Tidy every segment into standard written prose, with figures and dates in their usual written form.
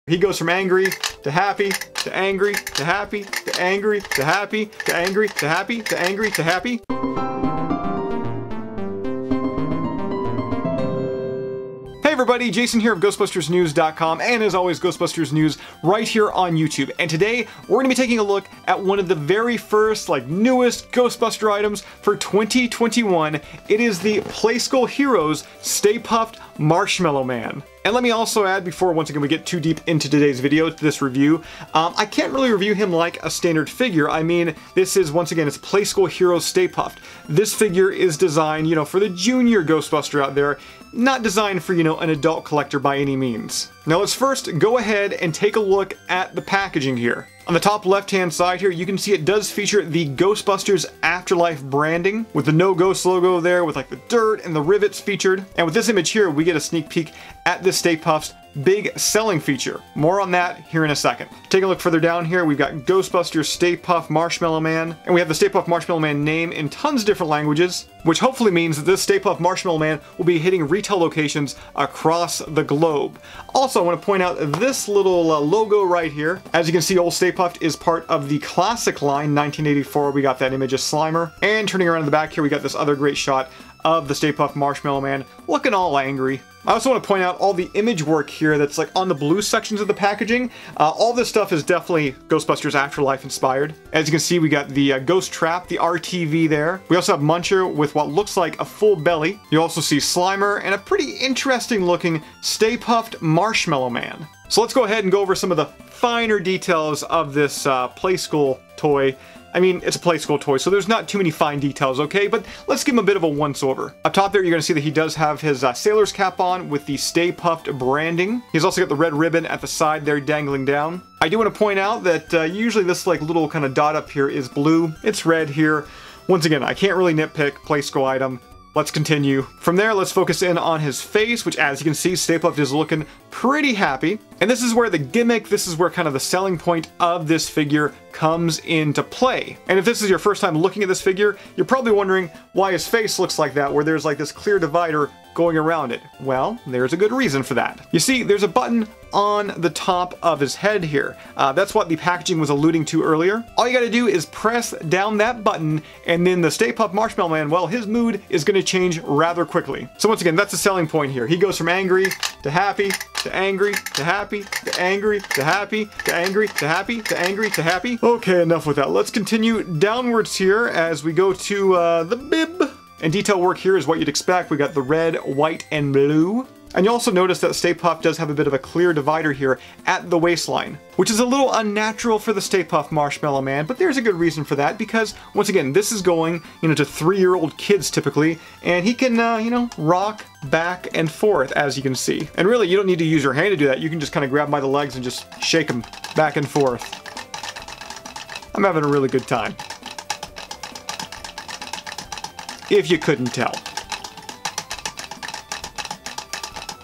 He goes from angry to happy to angry to happy to angry to happy to angry to happy to angry to happy. Hey everybody, Jason here of GhostbustersNews.com, and as always, Ghostbusters News right here on YouTube. And today, we're going to be taking a look at one of the very first, newest Ghostbuster items for 2021. It is the Playskool Heroes Stay Puft Marshmallow Man. And let me also add, before once again we get too deep into today's video, this review, I can't really review him like a standard figure. I mean, this is, once again, it's Playskool Heroes Stay Puft. This figure is designed, for the junior Ghostbuster out there, not designed for, an adult collector by any means. Now let's first go ahead and take a look at the packaging here. On the top left-hand side here, you can see it does feature the Ghostbusters Afterlife branding, with the No Ghost logo there, with the dirt and the rivets featured. And with this image here, we get a sneak peek at this Stay Puft's big selling feature. More on that here in a second. Take a look further down here, we've got Ghostbusters Stay Puft Marshmallow Man, and we have the Stay Puft Marshmallow Man name in tons of different languages, which hopefully means that this Stay Puft Marshmallow Man will be hitting retail locations across the globe. Also, I want to point out this little logo right here. As you can see, old Stay Puft is part of the classic line, 1984. We got that image of Slimer. And turning around in the back here, we got this other great shot of the Stay Puft Marshmallow Man looking all angry. I also want to point out all the image work here that's on the blue sections of the packaging. All this stuff is definitely Ghostbusters Afterlife inspired. As you can see, we got the Ghost Trap, the RTV there. We also have Muncher with what looks like a full belly. You also see Slimer and a pretty interesting looking Stay Puft Marshmallow Man. So let's go ahead and go over some of the finer details of this Playskool toy. I mean, it's a Playskool toy, so there's not too many fine details, okay? But let's give him a bit of a once-over. Up top there, you're going to see that he does have his sailor's cap on with the Stay Puft branding. He's also got the red ribbon at the side there dangling down. I do want to point out that usually this little kind of dot up here is blue. It's red here. Once again, I can't really nitpick Playskool item. Let's continue. From there, let's focus in on his face, which, as you can see, Stay Puft is looking pretty happy. And this is where the gimmick, this is where kind of the selling point of this figure comes into play. And if this is your first time looking at this figure, you're probably wondering why his face looks like that, where there's this clear divider going around it. Well, there's a good reason for that. You see, there's a button on the top of his head here. That's what the packaging was alluding to earlier. All you gotta do is press down that button, and then the Stay Puft Marshmallow Man, well, his mood is gonna change rather quickly. So once again, that's the selling point here. He goes from angry to happy to angry to happy to angry to happy to angry to happy to angry to happy. Okay, enough with that. Let's continue downwards here as we go to the bib. And detail work here is what you'd expect. We got the red, white, and blue. And you also notice that Stay Puft does have a bit of a clear divider here at the waistline, which is a little unnatural for the Stay Puft Marshmallow Man, but there's a good reason for that, because once again, this is going, to 3-year-old kids typically, and he can, rock back and forth, as you can see. And really, you don't need to use your hand to do that. You can just kind of grab him by the legs and just shake him back and forth. I'm having a really good time. If you couldn't tell.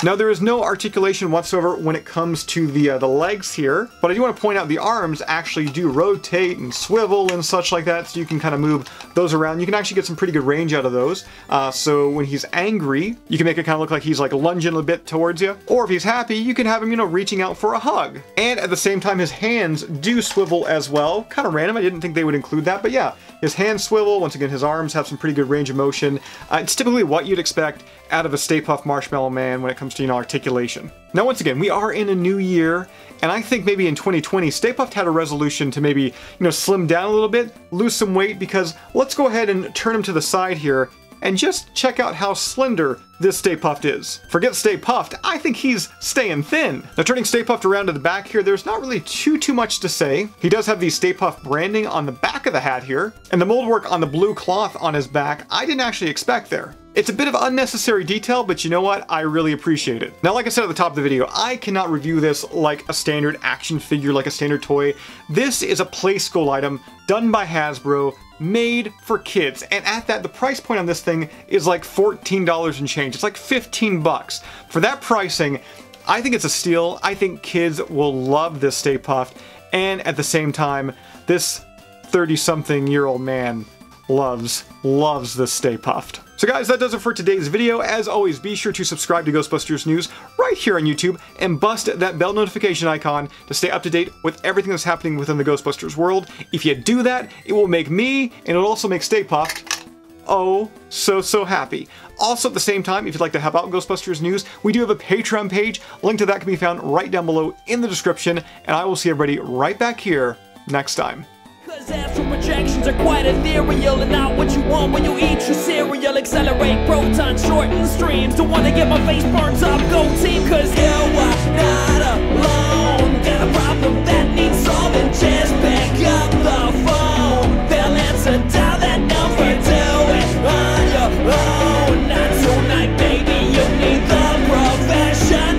Now, there is no articulation whatsoever when it comes to the legs here, but I do want to point out the arms actually do rotate and swivel and such like that, so you can kind of move those around. You can actually get some pretty good range out of those. So when he's angry, you can make it kind of look like he's lunging a bit towards you. Or if he's happy, you can have him, reaching out for a hug. And at the same time, his hands do swivel as well. Kind of random, I didn't think they would include that, but yeah, his hands swivel. Once again, his arms have some pretty good range of motion. It's typically what you'd expect out of a Stay Puft Marshmallow Man when it comes to, articulation. Now, once again, we are in a new year, and I think maybe in 2020, Stay Puft had a resolution to maybe, slim down a little bit, lose some weight, because let's go ahead and turn him to the side here and just check out how slender this Stay Puft is. Forget Stay Puft, I think he's staying thin. Now, turning Stay Puft around to the back here, there's not really too much to say. He does have the Stay Puft branding on the back of the hat here, and the mold work on the blue cloth on his back, I didn't actually expect there. It's a bit of unnecessary detail, but you know what? I really appreciate it. Now, like I said at the top of the video, I cannot review this like a standard action figure, like a standard toy. This is a Playskool item done by Hasbro, made for kids. And at that, the price point on this thing is like $14 and change. It's like 15 bucks. For that pricing, I think it's a steal. I think kids will love this Stay Puft. And at the same time, this 30-something-year-old man loves this Stay Puft. So guys, that does it for today's video. As always, be sure to subscribe to Ghostbusters News right here on YouTube and bust that bell notification icon to stay up to date with everything that's happening within the Ghostbusters world. If you do that, it will make me, and it'll also make Stay Puft, oh, so happy. Also, at the same time, if you'd like to help out Ghostbusters News, we do have a Patreon page. Link to that can be found right down below in the description, and I will see everybody right back here next time. Cause astral projections are quite ethereal and not what you want when you eat your cereal. Accelerate protons, shorten streams. Don't wanna get my face burnt up, go team. Cause you are not alone. Got a problem that needs solving, just pick up the phone. They'll answer, dial that number, do it on your own. Not tonight, baby, you need the professionals.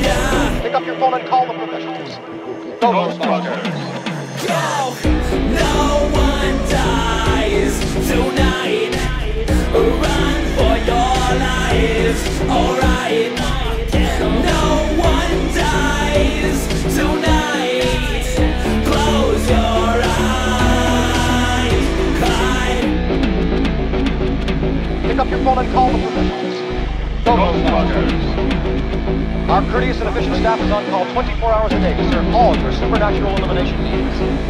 Yeah. Pick up your phone and call the professionals. Ghostbusters. Go! No one dies tonight. Run for your lives. Alright. No one dies tonight. Close your eyes. Pick up your phone and call the professionals. Ghostbusters. Our courteous and efficient staff is on call 24 hours a day to serve all your supernatural elimination needs.